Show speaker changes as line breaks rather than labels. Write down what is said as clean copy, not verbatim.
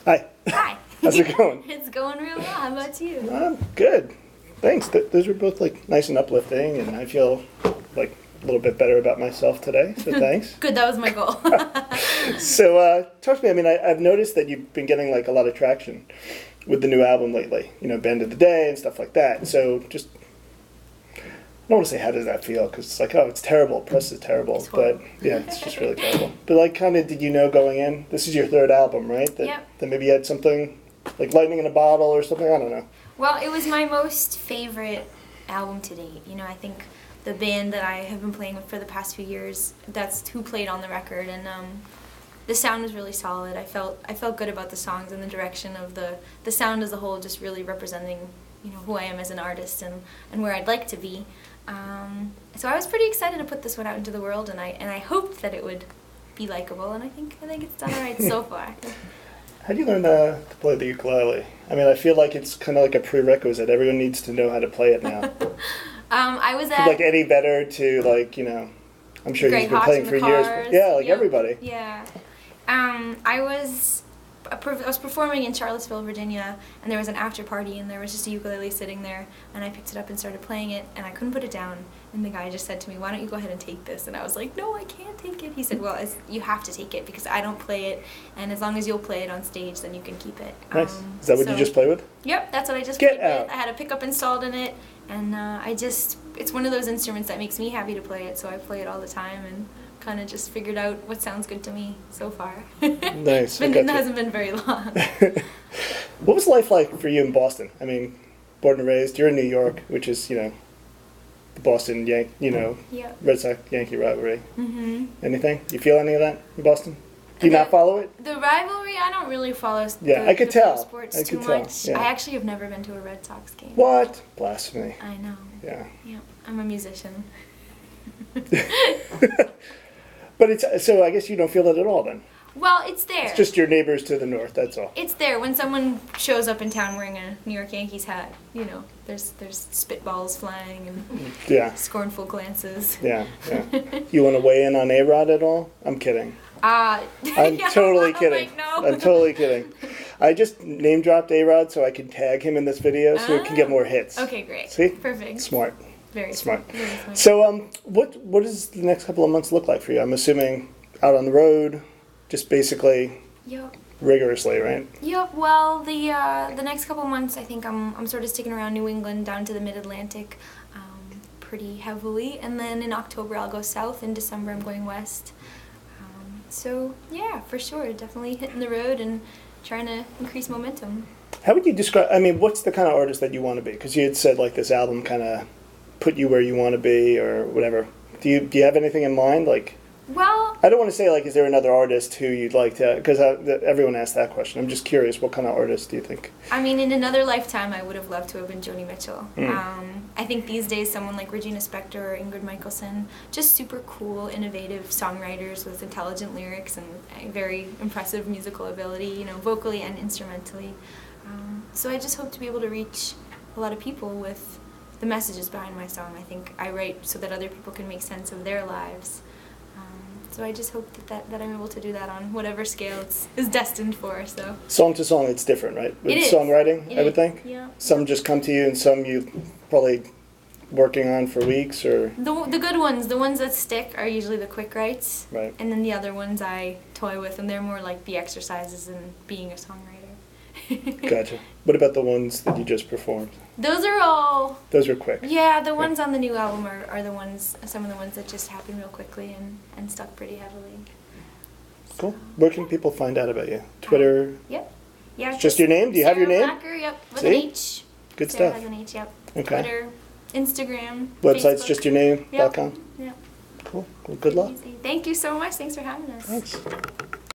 Hi.
Hi.
How's it going?
It's going real well. How about you?
Good. Thanks. Those were both like nice and uplifting, and I feel like a little bit better about myself today. So thanks.
Good. That was my goal.
So talk to me. I mean, I've noticed that you've been getting like a lot of traction with the new album lately. You know, Band of the Day and stuff like that. So just, I don't want to say how does that feel, because it's like, oh, it's terrible. Press is terrible. But yeah, it's just really terrible. But like, kind of, did you know going in? This is your third album, right?
Yep.
That maybe you had something like lightning in a bottle or something. I don't know.
Well, it was my most favorite album to date. You know, I think the band that I have been playing with for the past few years, that's who played on the record, and the sound was really solid. I felt good about the songs and the direction of the sound as a whole, just really representing, you know, who I am as an artist and where I'd like to be. So I was pretty excited to put this one out into the world, and I hoped that it would be likable, and I think it's done all right so far.
How do you learn to play the ukulele? I mean, I feel like it's kind of like a prerequisite. Everyone needs to know how to play it now.
I was at...
From like Eddie Vedder to like, you know, I'm sure you've been playing for years. Yeah, like everybody.
Yeah. I was performing in Charlottesville, Virginia, and there was an after party, and there was just a ukulele sitting there, and I picked it up and started playing it, and I couldn't put it down, and the guy just said to me, "Why don't you go ahead and take this?" And I was like, "No, I can't take it." He said, "Well, you have to take it because I don't play it, and as long as you'll play it on stage, then you can keep it."
Nice. Is that what you just play with?
Yep, that's what I just
played
with. I had a pickup installed in it, and it's one of those instruments that makes me happy to play it, so I play it all the time, and kind of just figured out what sounds good to me so far.
Nice.
It hasn't been very long.
What was life like for you in Boston? I mean, born and raised, you're in New York, which is, you know, the Boston Red Sox Yankee rivalry.
Mm-hmm.
Anything? You feel any of that in Boston? Do you not follow it?
The rivalry, I don't really follow.
I could tell.
Sports too much.
Yeah.
I actually have never been to a Red Sox game.
What? Blasphemy.
I know.
Yeah.
Yeah. I'm a musician.
But so I guess you don't feel that at all then.
Well, it's there.
It's just your neighbors to the north, that's all.
It's there. When someone shows up in town wearing a New York Yankees hat, you know, there's spitballs flying and scornful glances.
Yeah. You want to weigh in on A-Rod at all? I'm kidding. I'm totally kidding.
Like, no.
I'm totally kidding. I just name dropped A-Rod so I can tag him in this video so it can get more hits.
Okay, great.
See?
Perfect.
Smart.
Very
smart.
Very smart.
So, what does the next couple of months look like for you? I'm assuming out on the road, just basically rigorously, right?
Yep. Well, the next couple of months, I think I'm sort of sticking around New England down to the Mid-Atlantic, pretty heavily, and then in October I'll go south. In December I'm going west. So yeah, for sure, definitely hitting the road and trying to increase momentum.
How would you describe? I mean, what's the kind of artist that you want to be? Because you had said like this album kind of put you where you want to be or whatever. Do you have anything in mind? Like,
well,
I don't want to say like, is there another artist who you'd like to? Because everyone asks that question. I'm just curious, what kind of artist do you think?
I mean, in another lifetime, I would have loved to have been Joni Mitchell. I think these days, someone like Regina Spektor or Ingrid Michaelson, just super cool, innovative songwriters with intelligent lyrics and a very impressive musical ability, you know, vocally and instrumentally. So I just hope to be able to reach a lot of people with the messages behind my song. I think I write so that other people can make sense of their lives. So I just hope that I'm able to do that on whatever scale is destined for. So
song to song, it's different, right? With
it is.
Songwriting, I would think.
Yeah.
Some just come to you, and some you probably working on for weeks, or
the good ones, the ones that stick, are usually the quick writes.
Right.
And then the other ones I toy with, and they're more like the exercises in being a songwriter.
Gotcha. What about the ones that you just performed?
Those were quick. Yeah, the ones on the new album are some of the ones that just happened real quickly and stuck pretty heavily.
Cool. Where can people find out about you? Twitter?
Yep. Yeah.
Just your name? Do you have your name?
Blacker, yep. With an H.
Good
Sarah
stuff.
has an H, yep.
Okay.
Twitter, Instagram,
Website's
Facebook.
justyourname.com?
Yep.
Cool. Well, good luck.
Easy. Thank you so much. Thanks for having us.
Thanks.